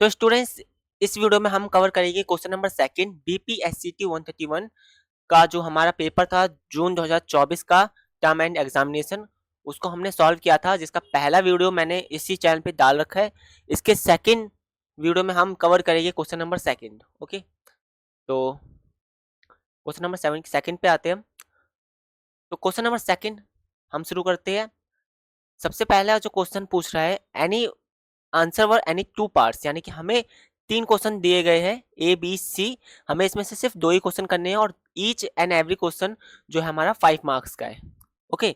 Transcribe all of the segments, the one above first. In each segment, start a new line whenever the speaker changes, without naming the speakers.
तो स्टूडेंट्स, इस वीडियो में हम कवर करेंगे क्वेश्चन नंबर सेकंड बीपीएससीटी 131 का जो हमारा पेपर था जून 2024 का टर्म एंड एग्जामिनेशन, उसको हमने सॉल्व किया था, जिसका पहला वीडियो मैंने इसी चैनल पे डाल रखा है। इसके सेकंड वीडियो में हम कवर करेंगे क्वेश्चन नंबर सेकंड। ओके, तो क्वेश्चन नंबर सेकंड पे आते हैं हम। तो क्वेश्चन नंबर सेकंड हम शुरू करते हैं। सबसे पहला जो क्वेश्चन पूछ रहा है, any answer were any two parts, यानी कि हमें तीन क्वेश्चन दिए गए हैं ए बी सी। हमें इसमें से सिर्फ दो ही क्वेश्चन करने हैं और ईच एंड एवरी क्वेश्चन जो है हमारा 5 मार्क्स का है। ओके,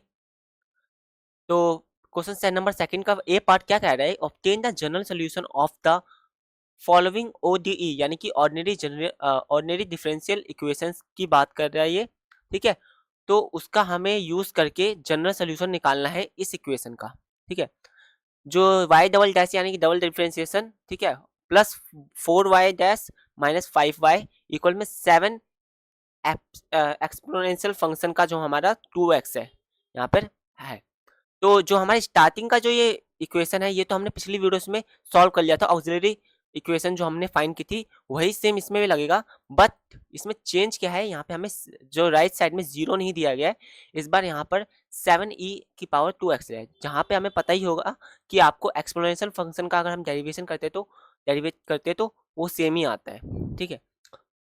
तो क्वेश्चन नंबर सेकंड का ए पार्ट क्या कह रहा है, obtain the general solution of the following ODE, यानी कि ऑर्डिनरी डिफरेंशियल इक्वेशंस की बात कर रहा है ये। ठीक है, तो उसका हमें यूज करके जनरल सोल्यूशन निकालना है इस इक्वेशन का। ठीक है, जो y डबल डैश यानी कि डबल डिफरेंशिएशन, ठीक है, plus 4y dash minus 5y equal में 7 एक्सपोनेंशियल फंक्शन का जो हमारा 2x है यहाँ पर है। तो जो हमारी स्टार्टिंग का जो ये इक्वेशन है, ये तो हमने पिछली वीडियोस में सॉल्व कर लिया था। ऑक्सिलरी इक्वेशन जो हमने फाइंड की थी वही सेम इसमें भी लगेगा, बट इसमें चेंज क्या है, यहाँ पे हमें जो राइट साइड में जीरो नहीं दिया गया है, इस बार यहाँ पर 7e की पावर 2x है, जहाँ पे हमें पता ही होगा कि आपको एक्सपोनेंशियल फंक्शन का अगर हम डेरिवेशन डेरिवेट करते तो वो सेम ही आता है। ठीक है,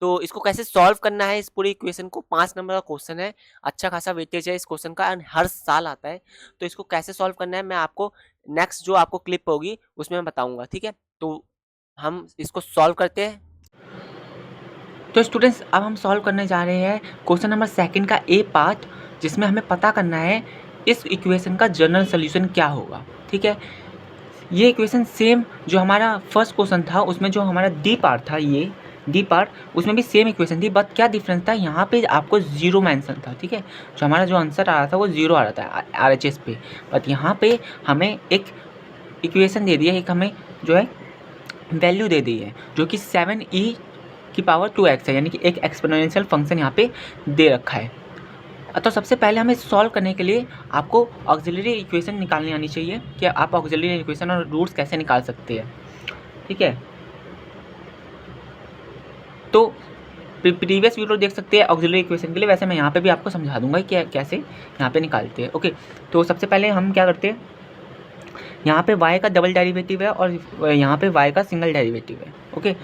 तो इसको कैसे सॉल्व करना है, इस पूरी इक्वेशन को, 5 नंबर का क्वेश्चन है, अच्छा खासा वेटेज है इस क्वेश्चन का एंड हर साल आता है। तो इसको कैसे सॉल्व करना है मैं आपको नेक्स्ट जो आपको क्लिप होगी उसमें मैं बताऊंगा। ठीक है, तो हम इसको सॉल्व करते हैं। तो स्टूडेंट्स, अब हम सॉल्व करने जा रहे हैं क्वेश्चन नंबर सेकंड का ए पार्ट, जिसमें हमें पता करना है इस इक्वेशन का जनरल सोल्यूशन क्या होगा। ठीक है, ये इक्वेशन सेम जो हमारा फर्स्ट क्वेश्चन था उसमें जो हमारा डी पार्ट था, ये डी पार्ट, उसमें भी सेम इक्वेशन थी, बट क्या डिफरेंस था, यहाँ पे आपको जीरो मेंशन था। ठीक है, जो हमारा जो आंसर आ रहा था वो जीरो आ रहा था RHS पे, बट यहाँ पे हमें एक इक्वेशन दे दी है, एक हमें जो है वैल्यू दे दी है जो कि 7e की पावर 2x है, यानी कि एक एक्सपोनेंशियल फंक्शन यहाँ पे दे रखा है। तो सबसे पहले हमें सॉल्व करने के लिए आपको ऑक्सिलरी इक्वेशन निकालनी आनी चाहिए कि आप ऑक्सिलरी इक्वेशन और रूट्स कैसे निकाल सकते हैं। ठीक है, तो प्रीवियस वीडियो देख सकते हैं ऑक्सिलरी इक्वेशन के लिए, वैसे मैं यहाँ पे भी आपको समझा दूंगा कि कैसे यहाँ पे निकालते हैं। ओके, तो सबसे पहले हम क्या करते हैं, यहाँ पे y का डबल डेरिवेटिव है और यहाँ पे y का सिंगल डेरिवेटिव है। ओके,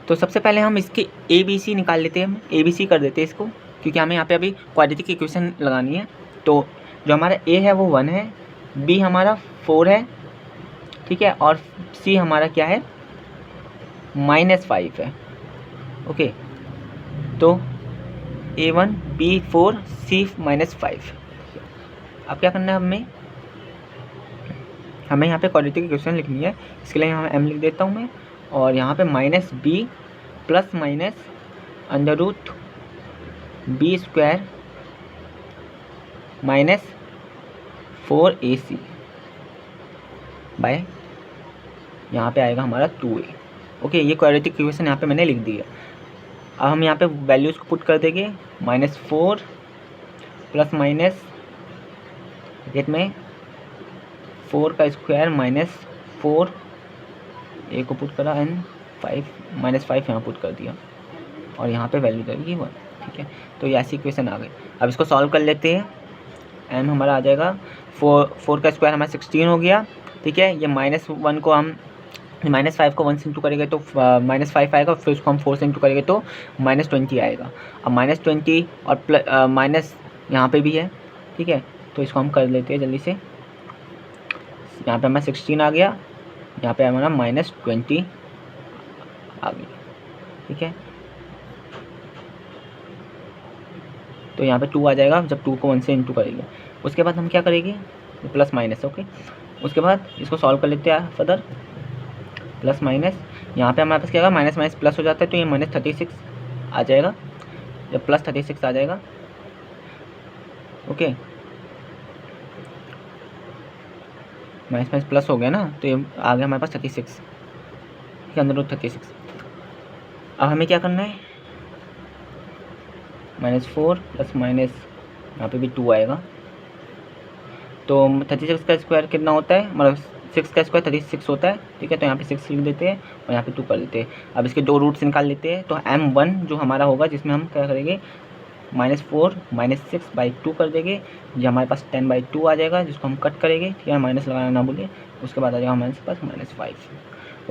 तो सबसे पहले हम इसकी ABC निकाल लेते हैं, हम ABC कर देते हैं इसको, क्योंकि हमें यहाँ पे अभी क्वाड्रेटिक इक्वेशन लगानी है। तो जो हमारा A है वो 1 है, B हमारा 4 है, ठीक है, और C हमारा क्या है, -5 है। ओके, तो A1 B4 C -5। अब क्या करना है, हमें यहाँ पे क्वाड्रेटिक इक्वेशन लिखनी है, इसके लिए यहाँ m लिख देता हूँ मैं, और यहाँ पे -b plus minus under root b square minus 4ac by यहाँ पे आएगा हमारा 2a। ओके, ये क्वाड्रेटिक इक्वेशन यहाँ पे मैंने लिख दी है। अब हम यहाँ पे वैल्यूज़ को पुट कर देंगे, -4 प्लस माइनस ब्रैकेट में 4 का स्क्वायर माइनस 4 ए को पुट करा एंड 5 यहाँ पुट कर दिया, और यहाँ पे वैल्यू देगी 1। ठीक है, तो ये ऐसी इक्वेशन आ गई। अब इसको सॉल्व कर लेते हैं। एम हमारा आ जाएगा 4 का स्क्वायर हमारा 16 हो गया। ठीक है, ये -1 को हम -5 को 1 से इंटू करेंगे तो -5 आएगा, फिर उसको हम 4 से इंटू करेंगे तो -20 आएगा। अब -20 और माइनस यहाँ पे भी है। ठीक है, तो इसको हम कर लेते हैं जल्दी से। यहाँ पे हमारा 16 आ गया, यहाँ पे हमारा -20 आ गया। ठीक है, तो यहाँ पे 2 आ जाएगा जब 2 को 1 से इंटू करेंगे। उसके बाद हम क्या करेंगे, प्लस माइनस। ओके, उसके बाद इसको सॉल्व कर लेते हैं फर्दर। प्लस माइनस, यहाँ पे हमारे पास क्या होगा, माइनस माइनस प्लस हो जाता है, तो ये -36 आ जाएगा, जब +36 आ जाएगा। ओके, माइनस माइनस प्लस हो गया ना, तो ये आ गया हमारे पास 36 के अंदर 36। अब हमें क्या करना है, -4 प्लस माइनस यहाँ पे भी 2 आएगा, तो 36 का स्क्वायर कितना होता है, मतलब
6 का स्क्वायर 36 होता है, ठीक है। तो यहाँ पे 6 लिख देते हैं और यहाँ पे 2 कर देते हैं। अब इसके 2 रूट्स निकाल लेते हैं। तो m1 जो हमारा होगा, जिसमें हम क्या करेंगे, -4 -6/2 कर देंगे। ये हमारे पास 10/2 आ जाएगा, जिसको हम कट करेंगे, ठीक है, माइनस लगाना ना भूलिए। उसके बाद आ जाएगा हमारे पास -5।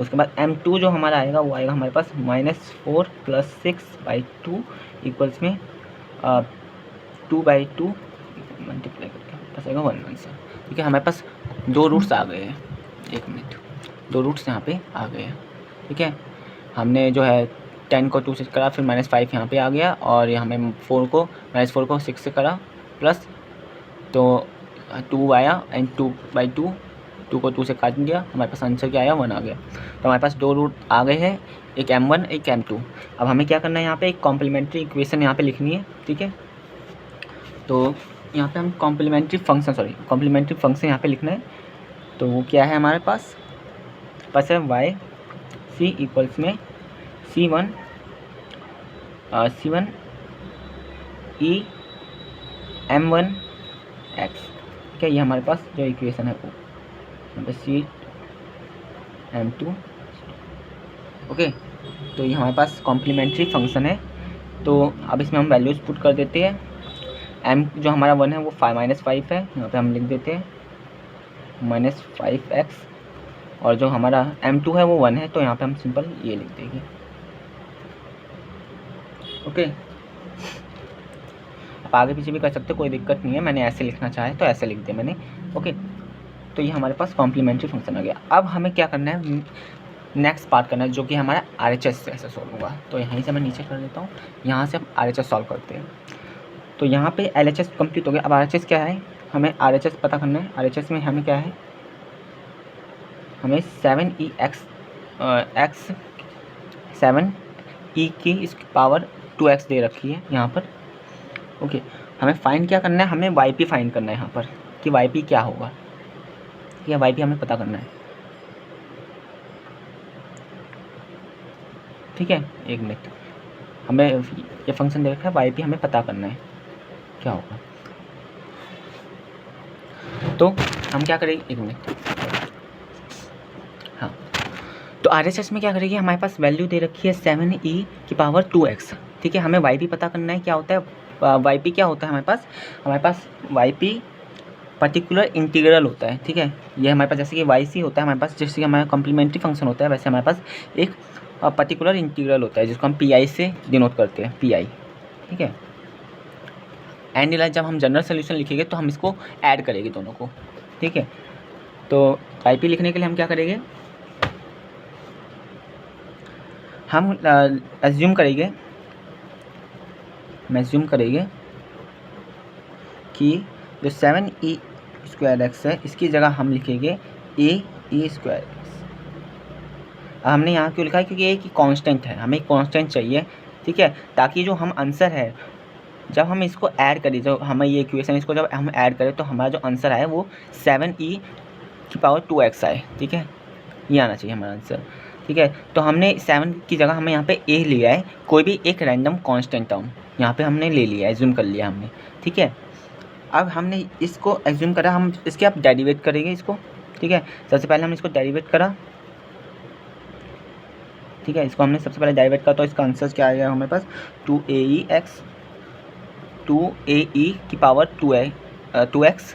उसके बाद m2 जो हमारा आएगा वो आएगा हमारे पास -4 + 6/2 इक्वल्स में 2/2 मल्टीप्लाई करके हमारे पास आएगा 1 आंसर, ठीक है। हमारे पास 2 रूट्स आ गए हैं। 1 मिनट, 2 रूट्स यहाँ पे आ गए हैं, ठीक है। हमने जो है 10 को 2 से करा, फिर -5 यहाँ पे आ गया, और यहाँ हमें 4 को 6 से करा प्लस, तो 2 आया एंड 2/2, 2 को 2 से काट दिया, हमारे पास आंसर क्या आया, 1 आ गया। तो हमारे पास 2 रूट आ गए हैं, एक m1 एक m2। अब हमें क्या करना है, यहाँ पे एक कॉम्प्लीमेंट्री इक्वेशन यहाँ पे लिखनी है, ठीक है। तो यहाँ पे हम कॉम्प्लीमेंट्री फंक्शन यहाँ पे लिखना है। तो वो क्या है हमारे पास है y c इक्वल्स में c1 e m1 x, ठीक है। ये हमारे पास जो इक्वेशन है वो यहाँ पे c m2, ओके। तो ये हमारे पास कॉम्प्लीमेंट्री फंक्शन है। तो अब इसमें हम वैल्यूज़ पुट कर देते हैं। m जो हमारा 1 है वो -5 है, यहाँ पे हम लिख देते हैं -5x, और जो हमारा m2 है वो 1 है, तो यहाँ पे हम सिंपल ये लिख देंगे, ओके। आप आगे पीछे भी कर सकते हो, कोई दिक्कत नहीं है। मैंने ऐसे लिखना चाहे तो ऐसे लिख दिया मैंने, ओके। तो ये हमारे पास कॉम्प्लीमेंट्री फंक्शन आ गया। अब हमें क्या करना है, नेक्स्ट पार्ट करना है, जो कि हमारा RHS से ऐसे सॉल्व होगा। तो यहीं से मैं नीचे कर लेता हूँ, यहाँ से हम RHS सॉल्व करते हैं। तो यहाँ पे LHS कंप्लीट हो गया। अब RHS क्या है, हमें RHS पता करना है। RHS में हमें क्या है, हमें 7e की इसकी पावर 2x दे रखी है यहाँ पर, ओके। हमें फाइंड क्या करना है, हमें yp फाइंड करना है यहाँ पर, कि yp क्या होगा, या yp हमें पता करना है, ठीक है। 1 मिनट, हमें ये फंक्शन दे रखा है, yp हमें पता करना है क्या होगा। तो हम क्या करेंगे, 1 मिनट, हाँ। तो RHS में क्या करेंगे, हमारे पास वैल्यू दे रखी है 7e की पावर 2x, ठीक है। हमें yp पता करना है क्या होता है। yp क्या होता है हमारे पास yp पर्टिकुलर इंटीग्रल होता है, ठीक है। ये हमारे पास जैसे कि yc होता है हमारे पास, जैसे कि हमारा कॉम्प्लीमेंट्री फंक्शन होता है, वैसे हमारे पास एक पर्टिकुलर इंटीग्रल होता है, जिसको हम pi से डिनोट करते हैं, pi, ठीक है। एंड लाइक जब हम जनरल सोल्यूशन लिखेंगे तो हम इसको ऐड करेंगे दोनों को, ठीक है। तो yp लिखने के लिए हम क्या करेंगे, हम एज्यूम करेंगे कि जो 7e² है, इसकी जगह हम लिखेंगे ae²। हमने यहाँ क्यों लिखा है, क्योंकि एक कांस्टेंट है, हमें कांस्टेंट चाहिए, ठीक है, ताकि जो हम आंसर है जब हम इसको ऐड करें, जो हमें ये इक्वेशन इसको जब हम ऐड करें तो हमारा जो आंसर आए वो 7e की पावर 2x आए, ठीक है। ये आना चाहिए हमारा आंसर, ठीक है। तो हमने 7 की जगह हमें यहाँ पे a लिया है, कोई भी एक रैंडम कांस्टेंट टर्म यहाँ पे हमने ले लिया, एज्यूम कर लिया हमने, ठीक है। अब हमने इसको एज्यूम करा, हम इसके अब डेरिवेट करेंगे इसको, ठीक है। सबसे पहले हमने इसको डेरिवेट करा, ठीक है। इसको हमने सबसे पहले डेरिवेट करा, तो इसका आंसर क्या आएगा हमारे पास, 2ae की पावर 2x।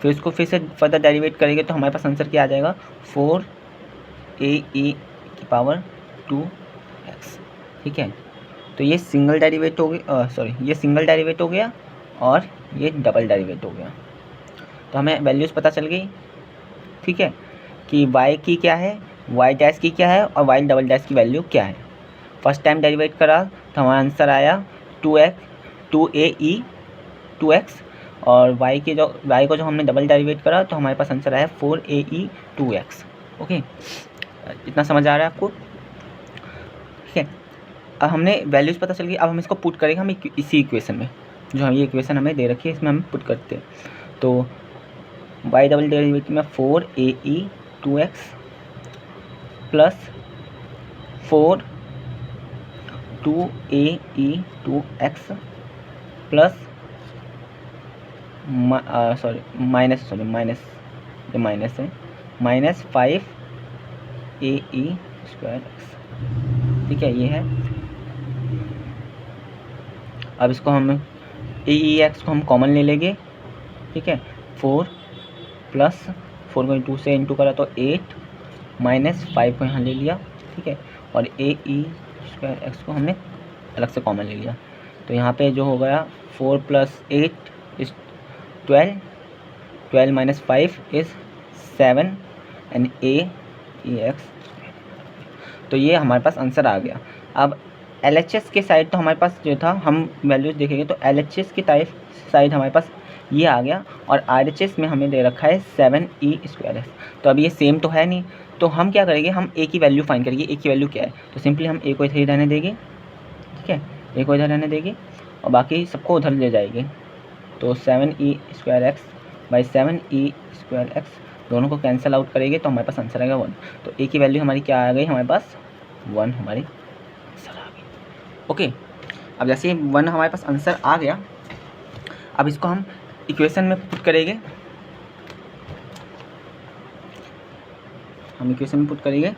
फिर इसको फिर से फर्दर डेरिवेट करेंगे तो हमारे पास आंसर क्या आ जाएगा, 4ae की पावर 2x, ठीक है। तो ये सिंगल डेरिवेट हो गया, ये सिंगल डेरिवेट हो गया और ये डबल डेरिवेट हो गया। तो हमें वैल्यूज़ पता चल गई, ठीक है, कि y की क्या है, y डैश की क्या है और y डबल डैश की वैल्यू क्या है। फर्स्ट टाइम डेरिवेट करा तो हमारा आंसर आया 2ae 2x, और y को जो हमने डबल डेरिवेट करा तो हमारे पास आंसर आया 4ae 2x, ओके। इतना समझ आ रहा है आपको, ठीक है। अब हमने वैल्यूज़ पता चल गई, अब हम इसको पुट करेंगे हम इसी इक्वेशन में, जो ये इक्वेशन हमें दे रखी है इसमें हम पुट करते हैं। तो y डबल डेरिवेटिव में 4ae 2x plus 4 2ae 2x plus minus है, माइनस 5 ए ई स्क्वायर एक्स। ठीक है, ये है। अब इसको हम ए ई एक्स को हम कॉमन ले लेंगे। ठीक है, 4 प्लस 4 को 2 से इंटू करा तो 8 माइनस 5 को यहाँ ले लिया। ठीक है, और ए ई स्क्वायर एक्स को हमने अलग से कॉमन ले लिया। तो यहाँ पे जो हो गया 4 plus 8 is 12, 12 minus 5 is 7 and A E x. तो ये हमारे पास आंसर आ गया। अब एल एच एस के साइड तो हमारे पास जो था, हम वैल्यूज़ देखेंगे तो एल एच एस की टाइप साइड हमारे पास ये आ गया, और आर एच एस में हमें दे रखा है 7 ई स्क्वायर एक्स। तो अब ये सेम तो है नहीं, तो हम क्या करेंगे, हम ए की वैल्यू फाइंड करेंगे। ए की वैल्यू क्या है, तो सिंपली हम ए को इधर ही रहने देंगे। ठीक है, ए को इधर रहने देंगे और बाकी सबको उधर ले जाएंगे। तो 7 e square x by 7 e square x दोनों को कैंसिल आउट करेंगे तो हमारे पास आंसर आएगा 1। तो ए की वैल्यू हमारी क्या आ गई, हमारे पास 1 हमारी आंसर आ गई। ओके, अब जैसे 1 हमारे पास आंसर आ गया, अब इसको हम इक्वेशन में पुट करेंगे। हम इक्वेशन में पुट करेंगे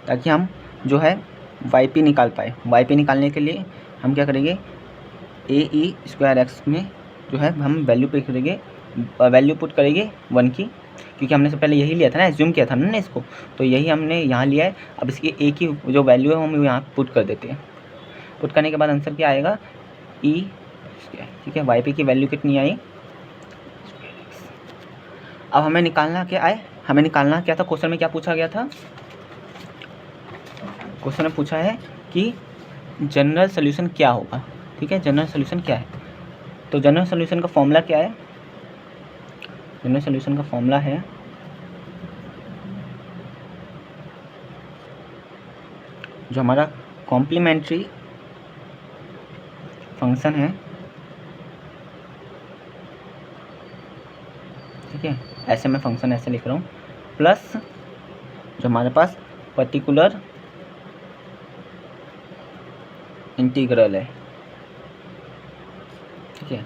ताकि हम जो है वाई पी निकाल पाए। वाई पी निकालने के लिए हम क्या करेंगे, ए ई स्क्वायर एक्स में जो है हम वैल्यू पे करेंगे, वैल्यू पुट करेंगे 1 की, क्योंकि हमने से पहले यही लिया था ना, एज्यूम किया था ना इसको, तो यही हमने यहाँ लिया है। अब इसकी ए की जो वैल्यू है हम यहाँ पुट कर देते हैं। पुट करने के बाद आंसर क्या आएगा, ई स्क्वायर। ठीक है, वाई पी की वैल्यू कितनी आई, अब हमें निकालना क्या आए, हमें निकालना क्या था, क्वेश्चन में क्या पूछा गया था, क्वेश्चन में पूछा है कि जनरल सोल्यूशन क्या होगा। ठीक है, जनरल सोल्यूशन क्या है, तो जनरल सोल्यूशन का फॉर्मूला क्या है, जनरल सोल्यूशन का फॉर्मूला है जो हमारा कॉम्प्लीमेंट्री फंक्शन है। ठीक है, ऐसे मैं फंक्शन ऐसे लिख रहा हूँ, प्लस जो हमारे पास पर्टिकुलर इंटीग्रल है। ठीक है,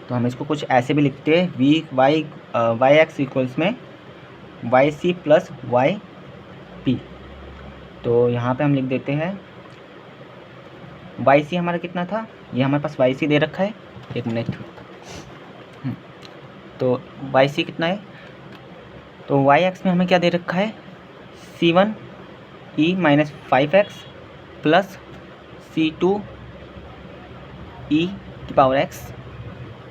तो हम इसको कुछ ऐसे भी लिखते हैं, वी वाई एक्स इक्वल्स में Y C plus Y P. तो यहाँ पे हम लिख देते हैं वाई सी हमारा कितना था, ये हमारे पास वाई सी दे रखा है, एक मिनट। तो वाई सी कितना है, तो वाई एक्स में हमें क्या दे रखा है, c one e minus 5x plus c two e की पावर एक्स।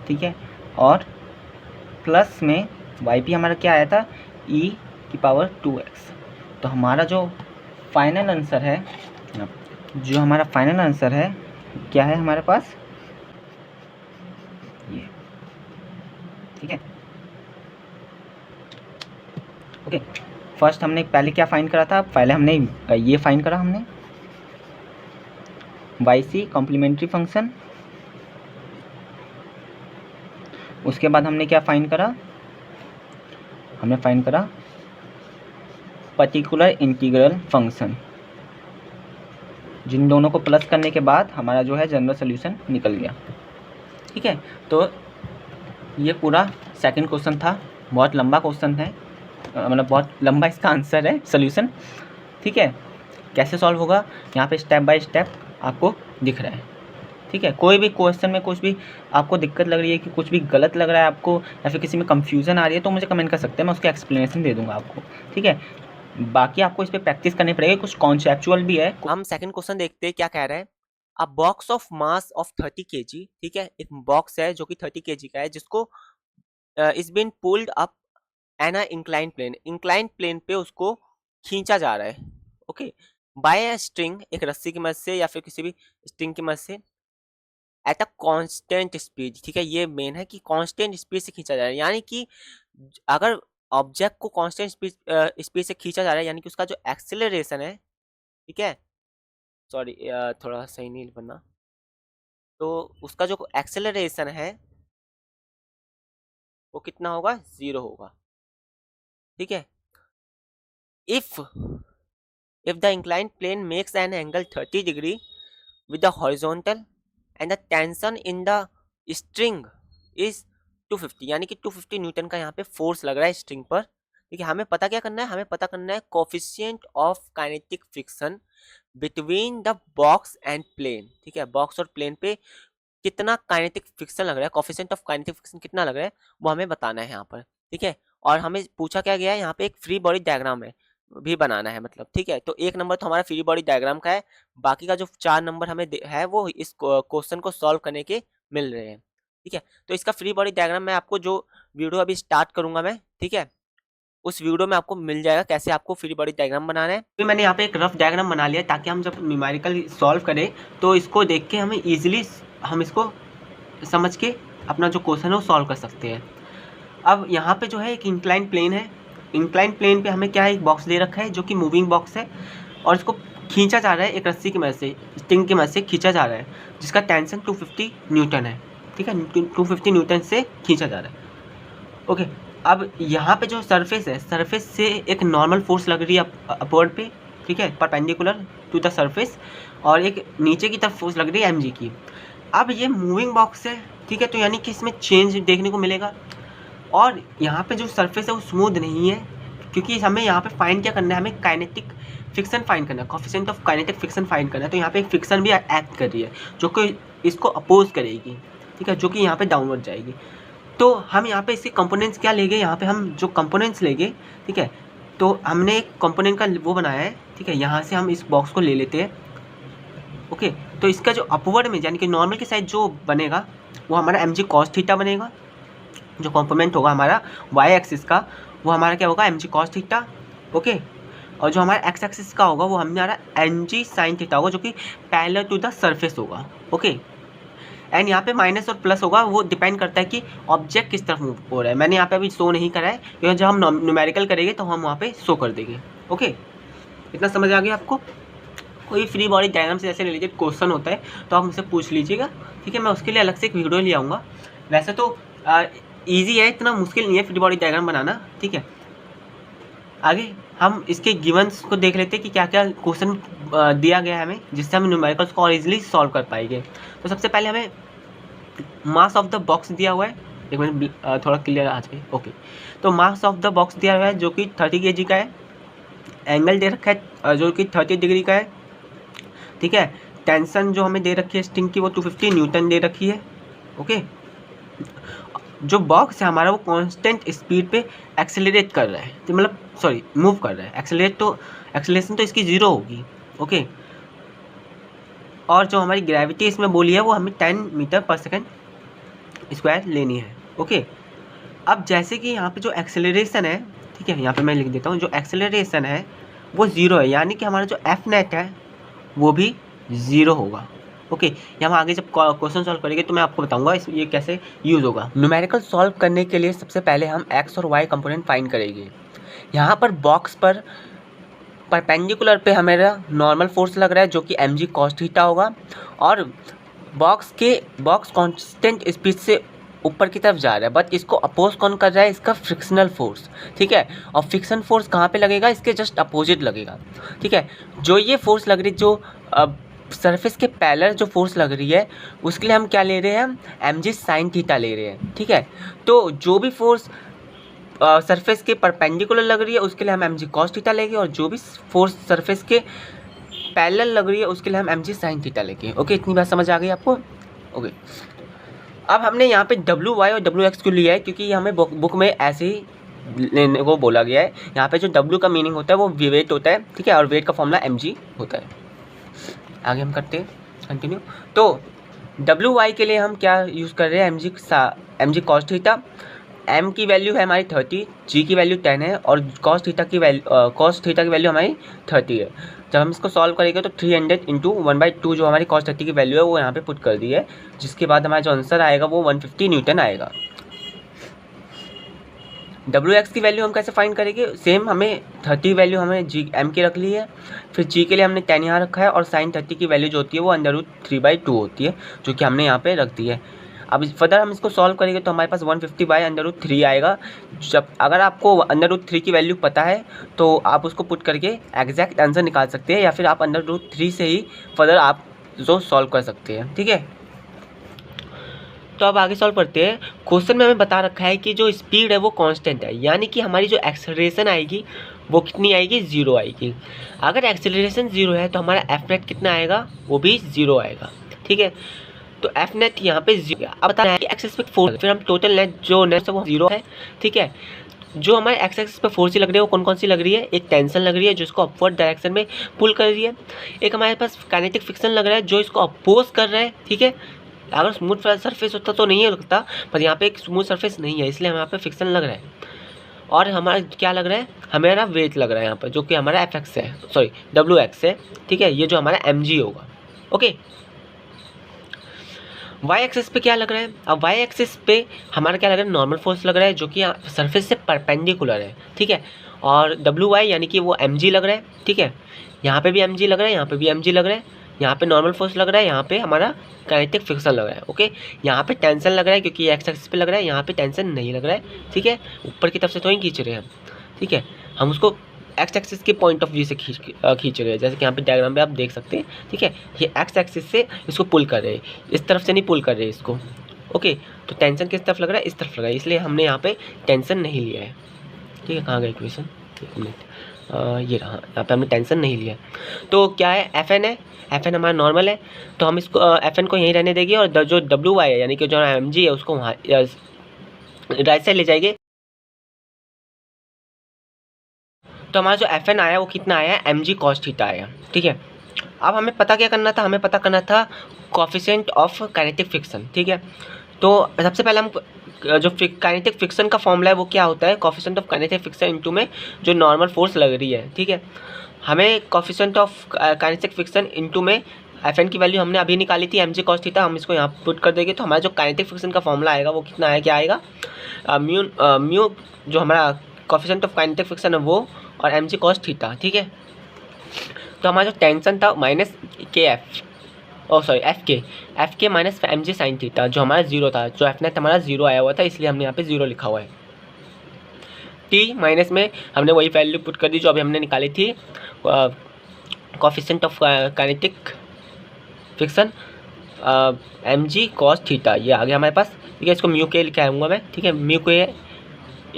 ठीक है, और प्लस में वाई पी हमारा क्या आया था, ई की पावर 2x। तो हमारा जो फाइनल आंसर है, जो हमारा फाइनल आंसर है क्या है हमारे पास, ये। ठीक है, ओके। फर्स्ट हमने पहले क्या फाइंड करा था, पहले हमने ये फाइंड करा, हमने वाई सी कॉम्प्लीमेंट्री फंक्शन। उसके बाद हमने क्या फाइंड करा, हमने फाइंड करा पर्टिकुलर इंटीग्रल फंक्शन। जिन दोनों को प्लस करने के बाद हमारा जो है जनरल सोल्यूशन निकल गया। ठीक है, तो ये पूरा सेकंड क्वेश्चन था, बहुत लंबा क्वेश्चन है, मतलब बहुत लंबा इसका आंसर है, सोल्यूशन। ठीक है, कैसे सॉल्व होगा यहाँ पे स्टेप बाय स्टेप आपको दिख रहा है। ठीक है, कोई भी क्वेश्चन में कुछ भी आपको दिक्कत लग रही है कि कुछ भी गलत लग रहा है आपको, या फिर किसी में कंफ्यूजन आ रही है, तो मुझे कमेंट कर सकते हैं, मैं उसका एक्सप्लेनेशन दे दूंगा आपको। ठीक है, बाकी आपको इस पर प्रैक्टिस करनी पड़ेगी, कुछ कॉन्सेप्चुअल भी है।
हम सेकंड क्वेश्चन देखते हैं क्या कह रहा है। अ box of mass of 30 kg, ठीक है, एक बॉक्स है जो कि 30 kg का है, जिसको is been pulled up an incline plane, incline plane पे उसको खींचा जा रहा है। ओके, बाय अ स्ट्रिंग, एक रस्सी की मदद से या फिर किसी भी स्ट्रिंग की मदद से, एट अ कांस्टेंट स्पीड। ठीक है, ये मेन है कि कांस्टेंट स्पीड से खींचा जा रहा है, यानी कि अगर ऑब्जेक्ट को कांस्टेंट स्पीड से खींचा जा रहा है, यानी कि उसका जो एक्सेलरेशन है, ठीक है, सॉरी थोड़ा सही नहीं बनना, तो उसका जो एक्सेलरेशन है वो कितना होगा, 0 होगा। ठीक है, if the inclined plane makes an angle 30 degree with the horizontal and the tension in the string is 250 यानी कि 250 न्यूटन का यहाँ पे फोर्स लग रहा है स्ट्रिंग पर। ठीक है, हमें पता क्या करना है, हमें पता करना है coefficient of kinetic friction between the box and plane. ठीक है, बॉक्स और प्लेन पे कितना काइनेटिक फ्रिक्शन लग रहा है, कोफिशिएंट ऑफ काइनेटिक फ्रिक्शन कितना लग रहा है वो हमें बताना है यहाँ पर। ठीक है, और हमें पूछा क्या गया है, यहाँ पे एक फ्री बॉडी डायग्राम है भी बनाना है मतलब। ठीक है, तो 1 नंबर तो हमारा फ्री बॉडी डायग्राम का है, बाकी का जो 4 नंबर हमें है वो इस क्वेश्चन को सॉल्व करने के मिल रहे हैं। ठीक है, तो इसका फ्री बॉडी डायग्राम मैं आपको जो वीडियो अभी स्टार्ट करूंगा मैं, ठीक है, उस वीडियो में आपको मिल जाएगा कैसे आपको फ्री बॉडी डायग्राम बनाना है। तो मैंने यहाँ पे एक रफ डायग्राम बना लिया ताकि हम जब न्यूमेरिकल सॉल्व करें तो इसको देख के हमें इजीली हम इसको समझ के अपना जो क्वेश्चन है वो सॉल्व कर सकते हैं। अब यहाँ पे जो है एक इंक्लाइन प्लेन है, इंक्लाइन प्लेन पे हमें क्या है, एक बॉक्स दे रखा है जो कि मूविंग बॉक्स है और इसको खींचा जा रहा है एक रस्सी की मदद से, स्ट्रिंग की मदद से खींचा जा रहा है जिसका टेंशन 250 न्यूटन है। ठीक है, 250 न्यूटन से खींचा जा रहा है। ओके, अब यहाँ पे जो सरफेस है, सरफेस से एक नॉर्मल फोर्स लग रही है अपवर्ड पे, ठीक है, परपेंडिकुलर टू द सरफेस, और एक नीचे की तरफ फोर्स लग रही है mg की। अब ये मूविंग बॉक्स है, ठीक है, तो यानी कि इसमें चेंज देखने को मिलेगा और यहाँ पे जो सरफेस है वो स्मूथ नहीं है क्योंकि हमें यहाँ पे फाइंड क्या करना है, हमें काइनेटिक फ्रिक्शन फाइंड करना है, coefficient of kinetic friction find करना है। तो यहाँ पे एक फ्रिक्शन भी एक्ट कर रही है जो कि इसको अपोज करेगी, ठीक है, जो कि यहाँ पे डाउनवर्ड जाएगी। तो हम यहाँ पे इसके कंपोनेंट्स क्या लेंगे, यहाँ पे हम जो कंपोनेंट्स लेंगे, ठीक है, तो हमने एक कंपोनेंट का वो बनाया है, ठीक है, यहाँ से हम इस बॉक्स को ले लेते हैं। ओके, तो इसका जो अपवर्ड में यानी कि नॉर्मल के साइड जो बनेगा वो हमारा mg cos थीटा बनेगा, जो कंपोनेंट होगा हमारा y एक्सिस का वो हमारा क्या होगा, mg cos थीटा। ओके, और जो हमारा x एक्सिस का होगा वो हमारा mg sin थीटा होगा जो कि पैरेलल टू द सरफेस होगा। ओके, एंड यहाँ पे माइनस और प्लस होगा, वो डिपेंड करता है कि ऑब्जेक्ट किस तरफ मूव हो रहा है। मैंने यहाँ पे अभी शो नहीं करा है क्योंकि जब हम न्यूमेरिकल करेंगे तो हम वहाँ पे शो कर देंगे। ओके, इतना समझ आ गया आपको। कोई फ्री बॉडी डायग्राम से जैसे रिलेटेड क्वेश्चन होता है तो आप मुझसे पूछ लीजिएगा, ठीक है, मैं उसके लिए अलग से एक वीडियो ले आऊँगा। वैसे तो ईजी है, इतना मुश्किल नहीं है फ्री बॉडी डायग्राम बनाना। ठीक है, आगे हम इसके गिवन्स को देख लेते हैं कि क्या क्या क्वेश्चन दिया गया है हमें जिससे हम न्यूमेरिकल्स को और इजीली सॉल्व कर पाएंगे। तो सबसे पहले हमें मास ऑफ द बॉक्स दिया हुआ है, एक मिनट थोड़ा क्लियर आ जाए। ओके, तो मास ऑफ द बॉक्स दिया हुआ है जो कि 30 kg का है, एंगल दे रखा है जो कि 30 डिग्री का है। ठीक है, टेंशन जो हमें दे रखी है स्ट्रिंग की वो 250 न्यूटन दे रखी है। ओके, जो बॉक्स है हमारा वो कांस्टेंट स्पीड पे एक्सेलरेट कर रहा है, तो मतलब सॉरी मूव कर रहा है। एक्सेलरेशन तो इसकी 0 होगी। ओके, और जो हमारी ग्रेविटी इसमें बोली है वो हमें 10 मीटर पर सेकेंड स्क्वायर लेनी है। ओके, अब जैसे कि यहाँ पे जो एक्सेलरेशन है, ठीक है, यहाँ पे मैं लिख देता हूँ, जो एक्सेलरेशन है वो 0 है, यानी कि हमारा जो एफ नेट है वो भी 0 होगा। ओके, यहाँ हम आगे जब क्वेश्चन सॉल्व करेंगे तो मैं आपको बताऊंगा ये कैसे यूज़ होगा। न्यूमेरिकल सॉल्व करने के लिए सबसे पहले हम एक्स और वाई कंपोनेंट फाइंड करेंगे। यहाँ पर बॉक्स पर परपेंडिकुलर पे हमारा नॉर्मल फोर्स लग रहा है जो कि mg cos थीटा होगा, और बॉक्स कांस्टेंट स्पीड से ऊपर की तरफ जा रहा है, बट इसको अपोज कौन कर रहा है, इसका फ्रिक्शनल फोर्स। ठीक है, और फ्रिक्शन फोर्स कहाँ पे लगेगा, इसके जस्ट अपोजिट लगेगा। ठीक है, जो ये फोर्स लग रही है, जो सरफेस के पैरेलल जो फोर्स लग रही है उसके लिए हम क्या ले रहे हैं, हम mg sin थीटा ले रहे हैं। ठीक है, तो जो भी फोर्स सरफेस के परपेंडिकुलर लग रही है उसके लिए हम mg cos थीटा लेंगे, और जो भी फोर्स सरफेस के पैरेलल लग रही है उसके लिए हम mg sin थीटा लेंगे। ओके, इतनी बात समझ आ गई आपको। ओके, अब हमने यहाँ पे WY और WX को लिया है क्योंकि हमें बुक में ऐसे ही लेने को बोला गया है। यहाँ पे जो W का मीनिंग होता है वो वेट होता है, ठीक है, और वेट का फॉर्मूला mg होता है। आगे हम करते हैं कंटिन्यू। तो WY के लिए हम क्या यूज़ कर रहे हैं, mg cos थीटा। m की वैल्यू है हमारी 30, g की वैल्यू 10 है, और cos थीटा की वैल्यू हमारी 30 है। जब हम इसको सॉल्व करेंगे तो 300 इंटू 1/2 जो हमारी cos 30 की वैल्यू है वो यहाँ पे पुट कर दी है, जिसके बाद हमारा जो आंसर आएगा वो 150 न्यूटन आएगा। WX की वैल्यू हम कैसे फाइंड करेंगे, सेम हमें 30 वैल्यू हमें m की रख ली है, फिर g के लिए हमने 10 यहाँ रखा है, और sin 30 की वैल्यू जो होती है वो √3/2 होती है जो कि हमने यहाँ पे रख दी है। अब फर्दर हम इसको सॉल्व करेंगे तो हमारे पास 150/√3 आएगा। जब अगर आपको √3 की वैल्यू पता है तो आप उसको पुट करके एग्जैक्ट आंसर निकाल सकते हैं, या फिर आप √3 से ही फर्दर आप जो सॉल्व कर सकते हैं। ठीक है, तो अब आगे सॉल्व करते हैं। क्वेश्चन में हमें बता रखा है कि जो स्पीड है वो कांस्टेंट है, यानी कि हमारी जो एक्सेलरेशन आएगी वो कितनी आएगी, 0 आएगी। अगर एक्सेलरेशन 0 है तो हमारा एफ नेट कितना आएगा, वो भी 0 आएगा। ठीक है, तो एफ नेट यहाँ पे 0। अब बता रहा है कि एक्स एक्सिस पे फोर्स, फिर हम टोटल नेट जो नेट है वो 0 है। ठीक है, जो हमारे एक्स एक्सिस पे फोर्स लग रही है वो कौन कौन सी लग रही है, एक टेंशन लग रही है जो इसको अपवर्ड डायरेक्शन में पुल कर रही है, एक हमारे पास काइनेटिक फ्रिक्शन लग रहा है जो इसको अपोज कर रहा है। ठीक है, अगर स्मूथ सरफेस होता तो नहीं लगता, पर यहाँ पे एक स्मूथ सरफेस नहीं है इसलिए यहाँ पे फ्रिक्शन लग रहा है। और हमारा क्या लग रहा है, हमारा वेट लग रहा है यहाँ पर, जो कि हमारा एफ एक्स है, सॉरी डब्ल्यू एक्स है। ठीक है, ये जो हमारा एम जी होगा। ओके, वाई एक्सिस पे क्या लग रहा है, अब वाई एक्सिस पे हमारा क्या लग रहा है, नॉर्मल फोर्स लग रहा है जो कि सरफेस से परपेंडिकुलर है। ठीक है, और डब्ल्यू वाई यानी कि वो एम जी लग रहा है। ठीक है, यहाँ पे भी एम जी लग रहा है, यहाँ पे भी एम जी लग रहा है, यहाँ पे नॉर्मल फोर्स लग रहा है, यहाँ पे हमारा काइनेटिक फ्रिक्शन लग रहा है। ओके, यहाँ पे टेंशन लग रहा है क्योंकि एक्स एक्सिस पे लग रहा है, यहाँ पे टेंशन नहीं लग रहा है। ठीक है, ऊपर की तरफ से तो ही खींच रहे हैं हम। ठीक है, हम उसको एक्स एक्सिस के पॉइंट ऑफ व्यू से खींच रहे हैं, जैसे कि यहाँ पे डायग्राम में आप देख सकते हैं। ठीक है, ये एक्स एक्सिस से इसको पुल कर रहे हैं, इस तरफ से नहीं पुल कर रहे हैं इसको। ओके, तो टेंशन किस तरफ लग रहा है, इस तरफ लग रहा है, इसलिए हमने यहाँ पे टेंशन नहीं लिया है। ठीक है, कहाँ गया इक्वेशन, एक मिनट, ये रहा, यहाँ पे हमने टेंशन नहीं लिया। तो क्या है, एफ एन है, एफ एन हमारा नॉर्मल है, तो हम इसको एफ एन को यहीं रहने देंगे, और जो डब्ल्यू वाई है यानी कि जो एम जी है उसको वहाँ राइट साइड ले जाएंगे। तो हमारा जो एफ एन आया वो कितना आया, एम जी कॉस थीटा आया। ठीक है, अब हमें पता क्या करना था, हमें पता करना था कोफिशिएंट ऑफ काइनेटिक फ्रिक्शन। ठीक है, तो सबसे पहले हम जो काइनेटिक फ्रिक्शन का फॉर्मूला है वो क्या होता है, coefficient of kinetic friction into में जो नॉर्मल फोर्स लग रही है। ठीक है, हमें coefficient of kinetic friction into में एफ एन की वैल्यू हमने अभी निकाली थी, एम जी कॉस थीटा, हम इसको यहाँ पुट कर देंगे तो हमारा जो काइनेटिक फ्रिक्शन का फॉर्मूला आएगा वो कितना आएगा, क्या आएगा, म्यू जो हमारा कोफिशिएंट ऑफ काइनेटिक फ्रिक्शन है वो, और एम जी कॉस थीटा। ठीक है, तो हमारा जो टेंशन था minus K F, oh sorry F K minus M G sine theta, जो हमारा 0 था, जो एफ नेट हमारा 0 आया हुआ था इसलिए हमने यहाँ पे 0 लिखा हुआ है। टी माइनस में हमने वही वैल्यू पुट कर दी जो अभी हमने निकाली थी, coefficient of kinetic friction M G cos theta, ये आ गया हमारे पास। ठीक है, इसको म्यू के लिखा आऊँगा मैं। ठीक है, म्यू के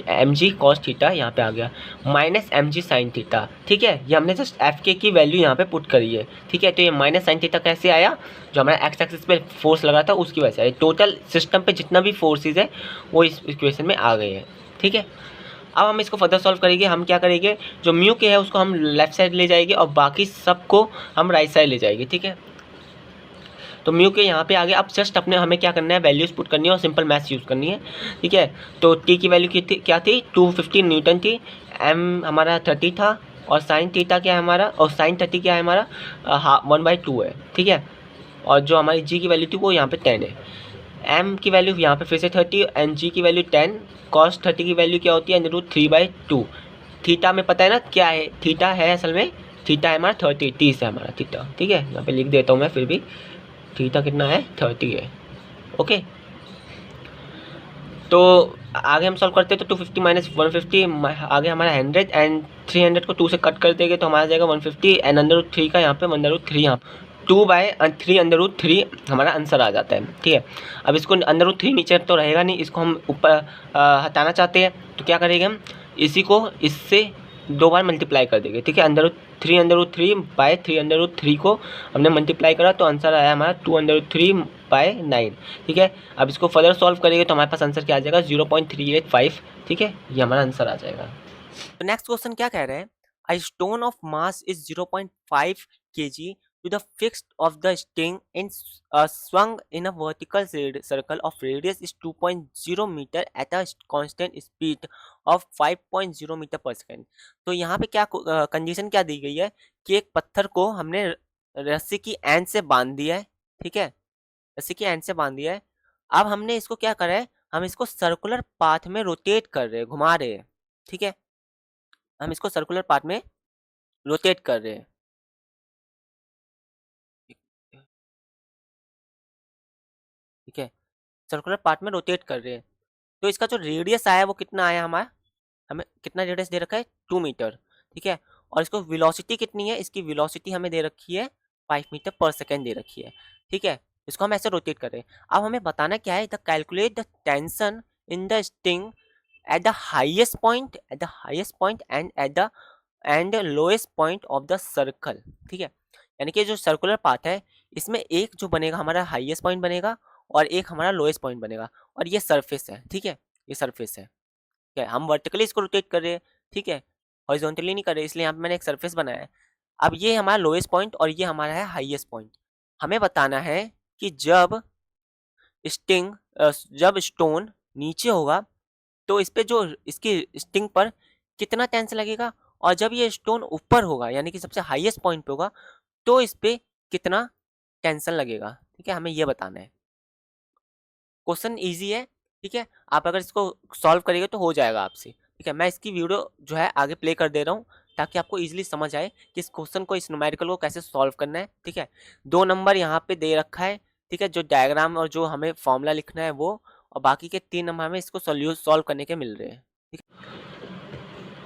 एम जी कॉस थीटा यहाँ पे आ गया, minus M G sine theta. ठीक है, ये हमने जस्ट एफ के की वैल्यू यहाँ पे पुट करी है। ठीक है, तो ये माइनस साइन थीटा कैसे आया, जो हमारा एक्स एक्सिस पे फोर्स लगा था उसकी वजह से आया। टोटल सिस्टम पे जितना भी फोर्सेज है वो इस इक्वेशन में आ गए हैं। ठीक है, अब हम इसको फर्दर सॉल्व करेंगे। हम क्या करेंगे, जो म्यू के है उसको हम लेफ्ट साइड ले जाएंगे और बाकी सबको हम राइट साइड ले जाएंगे। ठीक है, तो म्यू के यहाँ पे आगे अब जस्ट अपने हमें क्या करना है, वैल्यूज पुट करनी है और सिंपल मैथ्स यूज़ करनी है। ठीक है, तो टी की वैल्यू क्या थी, 250 न्यूटन थी, एम हमारा 30 था, और साइन थीटा क्या है हमारा, और साइन 30 क्या है हमारा, 1/2 है। ठीक है, और जो हमारी जी की वैल्यू थी वो यहाँ पे 10 है, एम की वैल्यू यहाँ पे फिर से 30 एंड जी की वैल्यू 10, कॉस 30 की वैल्यू क्या होती है, √3/2। थीटा में पता है ना क्या है, थीटा है असल में, थीटा है हमारा 30 है हमारा थीटा। ठीक है, यहाँ पे लिख देता हूँ मैं, फिर भी थीटा कितना है, 30 है। ओके, तो आगे हम सॉल्व करते हैं तो 250 माइनस 150 आगे हमारा 100 एंड 300 को 2 से कट कर देंगे तो हमारा जाएगा 150 एंड √3 का यहाँ पे 1√3 यहाँ 2/3 √3 हमारा आंसर आ जाता है। ठीक है, अब इसको √3 नीचे तो रहेगा नहीं, इसको हम ऊपर हटाना चाहते हैं तो क्या करेंगे, हम इसी को इससे 2 बार मल्टीप्लाई कर देंगे। ठीक है, √3 को हमने मल्टीप्लाई करा तो आंसर आया हमारा 2√3/9। ठीक है, अब इसको फर्दर सॉल्व करेंगे तो हमारे पास आंसर क्या आ जाएगा, 0.385। ठीक है, ये हमारा आंसर आ जाएगा। तो नेक्स्ट क्वेश्चन क्या कह रहे हैं, a stone of mass is 0.5 kg to the fixed of the string and swung in a vertical circle of radius is 2.0 meter at a constant speed of 5.0 meter per second। तो यहाँ पे क्या condition क्या दी गई है कि एक पत्थर को हमने रस्सी की एंड से बांध दिया है। ठीक है, रस्सी की एंड से बांध दिया है। अब हमने इसको क्या करा है, हम इसको सर्कुलर पाथ में रोटेट कर रहे हैं, घुमा रहे हैं। ठीक है, हम इसको सर्कुलर पाथ में रोटेट कर रहे हैं। ठीक है, सर्कुलर पार्ट में रोटेट कर रहे हैं। तो इसका जो रेडियस आया वो कितना आया हमारा, हमें कितना रेडियस दे रखा है, 2 मीटर। ठीक है, और इसको वेलोसिटी कितनी है, इसकी वेलोसिटी हमें दे रखी है 5 मीटर पर सेकेंड दे रखी है। ठीक है, इसको हम ऐसे रोटेट कर रहे हैं। अब हमें बताना क्या है, the calculate the tension in the string at the highest point and at the lowest point of the circle। ठीक है, यानी कि जो सर्कुलर पाथ है इसमें एक जो बनेगा हमारा हाईएस्ट पॉइंट बनेगा और एक हमारा लोएस्ट पॉइंट बनेगा, और ये सरफेस है। ठीक है, ये सरफेस है। ठीक है, हम वर्टिकली इसको रोटेट कर रहे हैं, ठीक है, हॉरिजॉन्टली नहीं कर रहे, इसलिए यहाँ पे मैंने एक सरफेस बनाया है। अब ये हमारा लोएस्ट पॉइंट और ये हमारा है हाईएस्ट पॉइंट। हमें बताना है कि जब स्टोन नीचे होगा तो इस पे जो इसकी स्टिंग पर कितना टेंशन लगेगा, और जब ये स्टोन ऊपर होगा यानी कि सबसे हाईएस्ट पॉइंट पे होगा तो इस पे कितना टेंशन लगेगा। ठीक है, हमें ये बताना है। क्वेश्चन इजी है, ठीक है, आप अगर इसको सॉल्व करेंगे तो हो जाएगा आपसे। ठीक है, मैं इसकी वीडियो जो है आगे प्ले कर दे रहा हूँ ताकि आपको इजीली समझ आए कि इस क्वेश्चन को, इस न्यूमेरिकल को कैसे सॉल्व करना है। ठीक है, 2 नंबर यहाँ पे दे रखा है। ठीक है, जो डायग्राम और जो हमें फॉर्मूला लिखना है वो, और बाकी के 3 नंबर हमें इसको सॉल्व करने के मिल रहे हैं। ठीक है,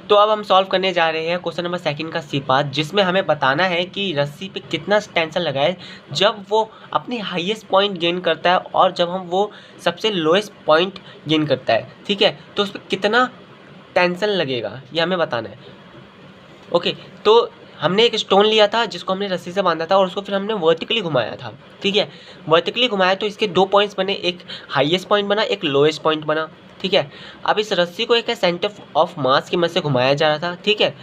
तो अब हम सॉल्व करने जा रहे हैं क्वेश्चन नंबर सेकंड का सी पार्ट, जिसमें हमें बताना है कि रस्सी पे कितना टेंशन लगा है जब वो अपनी हाईएस्ट पॉइंट गेन करता है और जब हम वो सबसे लोएस्ट पॉइंट गेन करता है। ठीक है, तो उस पर कितना टेंशन लगेगा ये हमें बताना है। ओके, तो हमने एक स्टोन लिया था जिसको हमने रस्सी से बांधा था और उसको फिर हमने वर्टिकली घुमाया था। ठीक है, वर्टिकली घुमाया तो इसके 2 पॉइंट्स बने, एक हाईएस्ट पॉइंट बना, एक लोएस्ट पॉइंट बना। ठीक है, अब इस रस्सी को एक सेंटर ऑफ मास की मदद से घुमाया जा रहा था। ठीक है,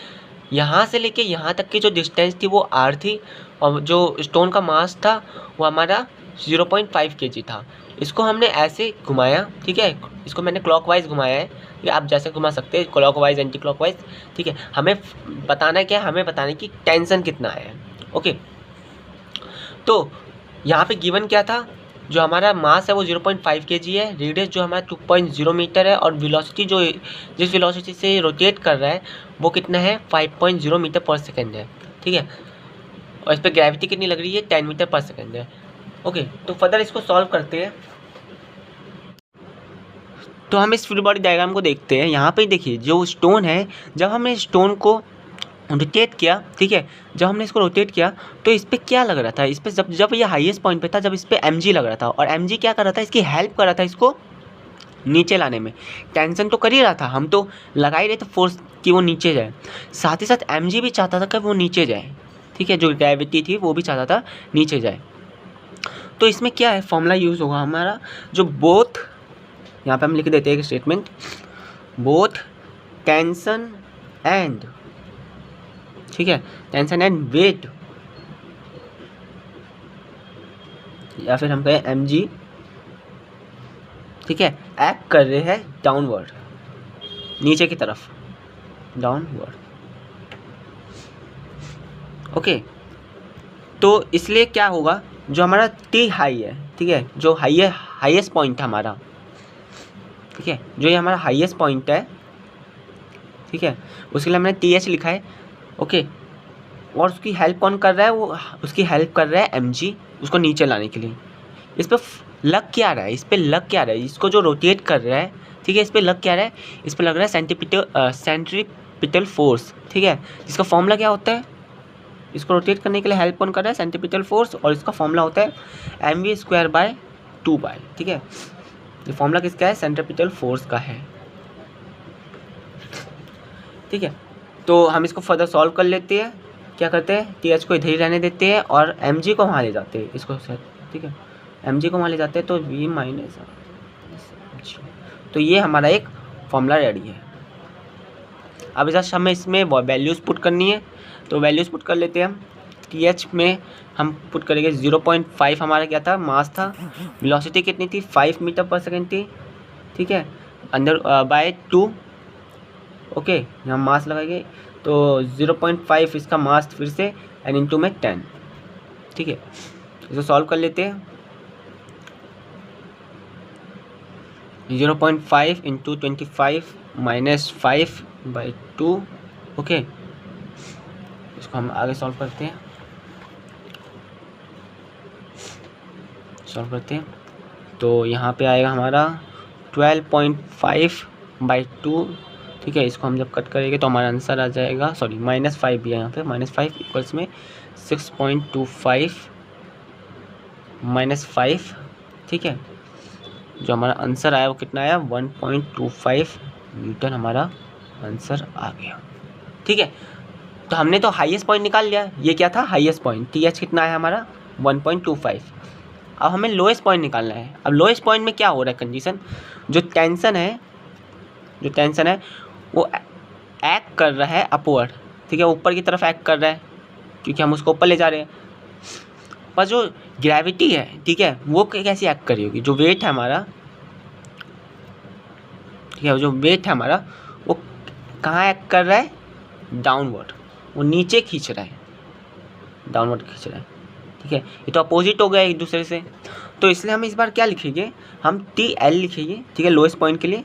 यहाँ से लेके यहाँ तक की जो डिस्टेंस थी वो r थी, और जो स्टोन का मास था वो हमारा 0.5 kg था। इसको हमने ऐसे घुमाया। ठीक है, इसको मैंने क्लॉकवाइज घुमाया है, या आप जैसे घुमा सकते हैं, क्लॉकवाइज, एंटी क्लॉकवाइज। ठीक है, हमें बताना क्या है, हमें बताना है कि टेंशन कितना है। ओके, तो यहाँ पे गिवन क्या था, जो हमारा मास है वो 0.5 kg है, रेडियस जो हमारा 2.0 मीटर है, और वेलोसिटी जो जिस वेलोसिटी से रोटेट कर रहा है वो कितना है, 5.0 मीटर पर सेकेंड है। ठीक है, और इस पर ग्रेविटी कितनी लग रही है, 10 मीटर पर सेकेंड है। ओके, तो फर्दर इसको सॉल्व करते हैं। तो हम इस फ्री बॉडी डायग्राम को देखते हैं। यहाँ पे देखिए जो स्टोन है, जब हमने स्टोन को रोटेट किया, ठीक है, जब हमने इसको रोटेट किया तो इस पर क्या लग रहा था, इस पर जब ये हाईएस्ट पॉइंट पे था, जब इस पर mg लग रहा था, और mg क्या कर रहा था, इसकी हेल्प कर रहा था इसको नीचे लाने में। टेंशन तो कर ही रहा था, हम तो लगा ही रहे थे फोर्स कि वो नीचे जाए, साथ ही साथ mg भी चाहता था कि वो नीचे जाए। ठीक है, जो ग्रेविटी थी वो भी चाहता था नीचे जाए। तो इसमें क्या है, फॉर्मूला यूज़ होगा हमारा, जो बोथ, यहाँ पे हम लिख देते हैं एक स्टेटमेंट, बोथ टेंशन एंड, ठीक है, टेंशन एंड वेट, या फिर हम कहें mg, ठीक है, एक्ट कर रहे हैं डाउनवर्ड, नीचे की तरफ, डाउनवर्ड। ओके, तो इसलिए क्या होगा, जो हमारा t हाई है, ठीक है, जो हाईएस्ट पॉइंट है हमारा, ठीक है, जो ये हमारा हाईएस्ट पॉइंट है, ठीक है, उसके लिए हमने th लिखा है। ओके, और उसकी हेल्प कौन कर रहा है, वो उसकी हेल्प कर रहा है mg, उसको नीचे लाने के लिए। इस पर लग क्या रहा है, इस पर लग क्या रहा है, इसको जो रोटेट कर रहा है, ठीक है, इस पर लग क्या रहा है, इस पर लग रहा है सेंट्रीपिटल फोर्स। ठीक है, इसका फॉर्मूला क्या होता है, इसको रोटेट करने के लिए हेल्प कौन कर रहा है, सेंट्रीपिटल फोर्स, और इसका फॉर्मूला होता है mv²/2π। ठीक है, ये फॉर्मूला किसका है, सेंट्रीपिटल फोर्स का है। ठीक है, तो हम इसको फर्दर सॉल्व कर लेते हैं। क्या करते हैं, th को इधर ही रहने देते हैं और mg को वहाँ ले जाते हैं, इसको सेट। ठीक है, mg को वहाँ ले जाते हैं तो v माइनस, तो ये हमारा एक फॉर्मूला रेडी है। अब इस हमें इसमें वैल्यूज़ पुट करनी है, तो वैल्यूज़ पुट कर लेते हैं हम। th में हम पुट करेंगे 0.5 हमारा क्या था, मास था, वेलोसिटी कितनी थी, 5 मीटर पर सेकेंड थी। ठीक है, अंदर बाय 2। ओके, यहाँ मास लगाएंगे तो 0.5 इसका मास फिर से, एन इंटू में 10। ठीक है, इसको सॉल्व कर लेते हैं। 0.5 इंटू 25 माइनस 5/2। ओके, इसको हम आगे सॉल्व करते हैं, तो यहाँ पे आएगा हमारा 12.5/2। ठीक है, इसको हम जब कट करेंगे तो हमारा आंसर आ जाएगा, सॉरी -5 भी है यहाँ पे, -5 इक्वल्स में 6.25
-5, ठीक है। जो हमारा आंसर आया वो कितना आया, 1.25 न्यूटन हमारा आंसर आ गया, ठीक है। तो हमने तो हाईएस्ट पॉइंट निकाल लिया, ये क्या था हाईएस्ट पॉइंट, TH कितना है हमारा 1.25। अब हमें लोएस्ट पॉइंट निकालना है। अब लोएस्ट पॉइंट में क्या हो रहा है कंडीशन, जो टेंशन है वो एक्ट कर रहा है अपवर्ड, ठीक है, ऊपर की तरफ एक्ट कर रहा है क्योंकि हम उसको ऊपर ले जा रहे हैं। पर जो ग्रेविटी है, ठीक है, वो कैसी एक्ट करी होगी, जो वेट है हमारा, ठीक है, जो वेट है हमारा वो कहाँ एक्ट कर रहा है, डाउनवर्ड, वो नीचे खींच रहा है, डाउनवर्ड खींच रहा है, ठीक है। ये तो अपोजिट हो गया एक दूसरे से, तो इसलिए हम इस बार क्या लिखेंगे, हम TL लिखेंगे, ठीक है, लोएस्ट पॉइंट के लिए।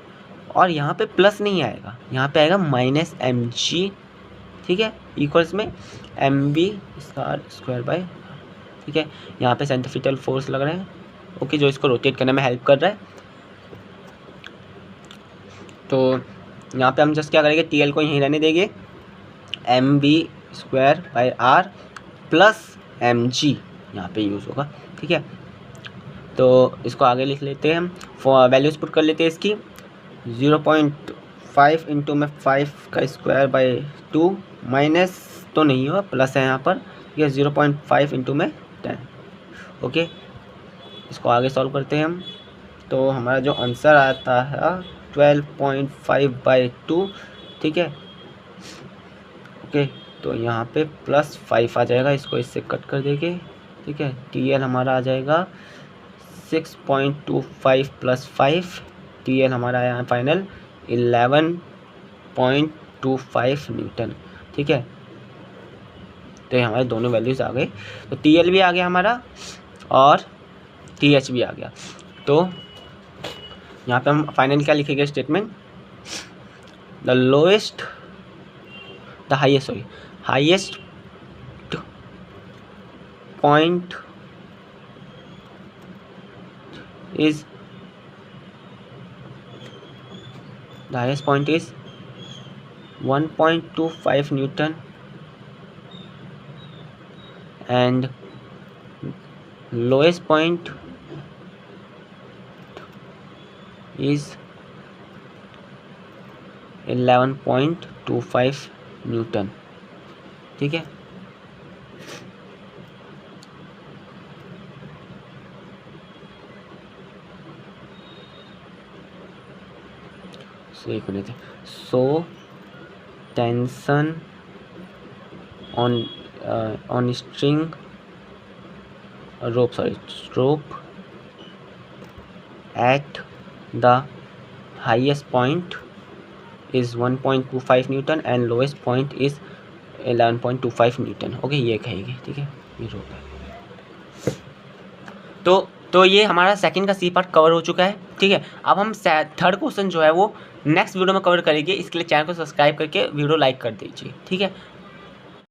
और यहाँ पे प्लस नहीं आएगा, यहाँ पे आएगा -mg, ठीक है, इक्वल्स में mv²/, ठीक है। यहाँ पे सेंट्रीफ्यूगल फोर्स लग रहे हैं, ओके, जो इसको रोटेट करने में हेल्प कर रहा है। तो यहाँ पे हम जस्ट क्या करेंगे, TL को यहीं रहने देंगे, mv²/r प्लस mg यहाँ पे यूज़ होगा, ठीक है। तो इसको आगे लिख लेते हैं हम, वैल्यूज पुट कर लेते हैं इसकी, 0.5 इंटू में 5² माइनस तो नहीं हुआ, प्लस है यहाँ पर, ठीक है, 0.5 इंटू में 10, ओके। इसको आगे सॉल्व करते हैं हम, तो हमारा जो आंसर आता है 12.5/2, ठीक है, ओके। तो यहाँ पे +5 आ जाएगा, इसको इससे कट कर देंगे, ठीक है। TL हमारा आ जाएगा 6.25 + 5, TL हमारा आया फाइनल 11.25 न्यूटन, ठीक है। तो ये हमारे दोनों वैल्यूज़ आ गए, तो TL भी आ गया हमारा और TH भी आ गया। तो यहाँ पे हम फाइनल क्या लिखेंगे statement, highest point is 1.25 Newton and lowest point is 11.25 Newton, ठीक है। एक minute, so tension on string rope at the highest point is 1.25 Newton and lowest point is 11.25 Newton, okay, ये कहेगी, ठीक है, ये रोप है। तो ये हमारा सेकंड का सी पार्ट कवर हो चुका है, ठीक है। अब हम थर्ड क्वेश्चन जो है वो नेक्स्ट वीडियो में कवर करेंगे, इसके लिए चैनल को सब्सक्राइब करके वीडियो लाइक कर दीजिए, ठीक है।